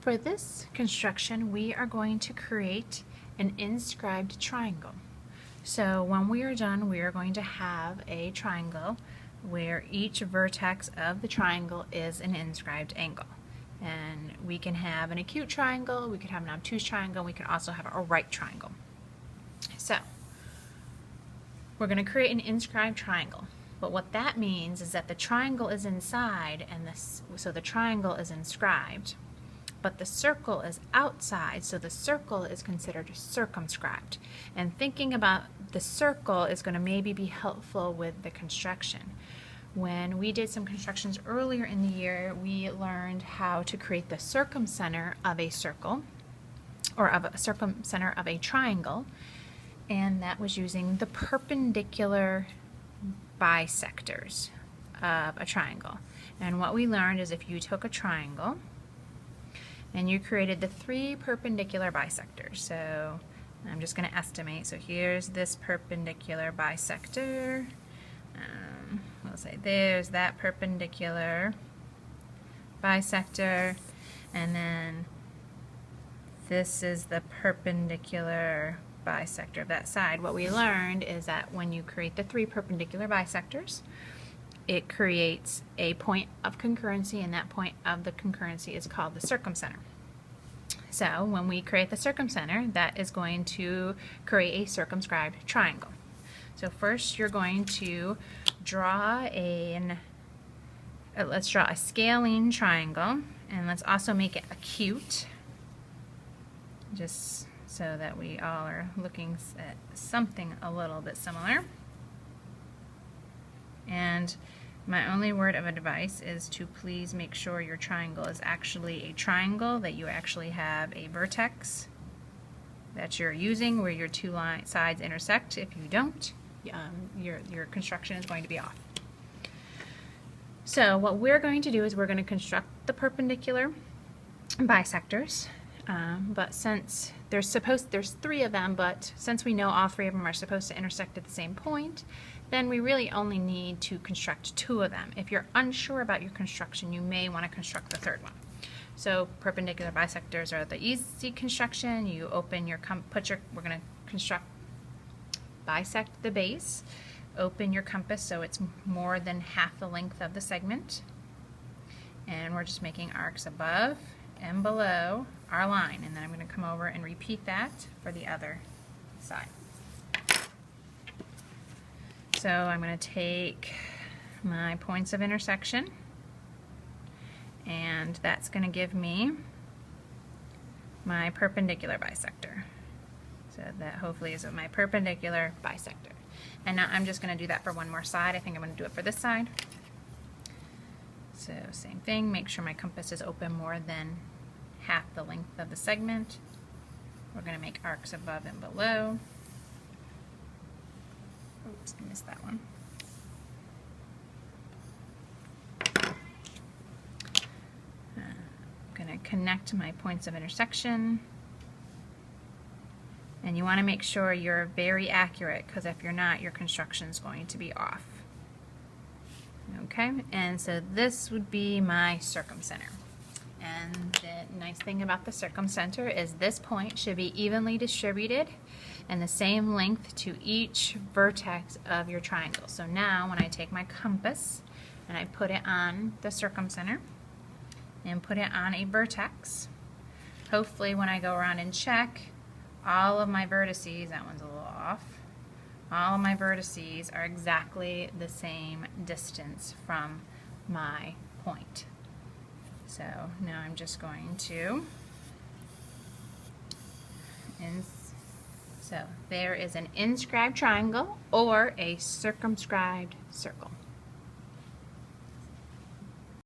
For this construction, we are going to create an inscribed triangle. So when we are done, we are going to have a triangle where each vertex of the triangle is an inscribed angle. And we can have an acute triangle, we could have an obtuse triangle, we can also have a right triangle. So we're going to create an inscribed triangle. But what that means is that the triangle is inside, and so the triangle is inscribed, but the circle is outside, so the circle is considered circumscribed. And thinking about the circle is going to maybe be helpful with the construction. When we did some constructions earlier in the year, we learned how to create the circumcenter of a circle, or of a circumcenter of a triangle, and that was using the perpendicular bisectors of a triangle. And what we learned is if you took a triangle and you created the three perpendicular bisectors, so I'm just going to estimate, so here's this perpendicular bisector, we'll say there's that perpendicular bisector, and then this is the perpendicular bisector of that side. What we learned is that when you create the three perpendicular bisectors, it creates a point of concurrency, and that point of the concurrency is called the circumcenter. So when we create the circumcenter, that is going to create a circumscribed triangle. So first you're going to draw let's draw a scalene triangle, and let's also make it acute, just so that we all are looking at something a little bit similar. And my only word of advice is to please make sure your triangle is actually a triangle, that you actually have a vertex that you're using where your two sides intersect. If you don't, your construction is going to be off. So what we're going to do is we're going to construct the perpendicular bisectors. But since there's three of them, but since we know all three of them are supposed to intersect at the same point, then we really only need to construct two of them. If you're unsure about your construction, you may want to construct the third one. So perpendicular bisectors are the easy construction. You open your we're going to bisect the base, open your compass so it's more than half the length of the segment, and we're just making arcs above and below our line, and then I'm going to come over and repeat that for the other side. So I'm going to take my points of intersection, and that's going to give me my perpendicular bisector. So that hopefully is my perpendicular bisector. And now I'm just going to do that for one more side. I think I'm going to do it for this side. So same thing, make sure my compass is open more than half the length of the segment. We're going to make arcs above and below. Oops, I missed that one. I'm going to connect my points of intersection. And you want to make sure you're very accurate, because if you're not, your construction is going to be off. Okay, and so this would be my circumcenter. And the nice thing about the circumcenter is this point should be evenly distributed and the same length to each vertex of your triangle. So now when I take my compass and I put it on the circumcenter and put it on a vertex, hopefully when I go around and check, all of my vertices, that one's a little off, all of my vertices are exactly the same distance from my point. So now I'm just going to, so there is an inscribed triangle or a circumscribed circle.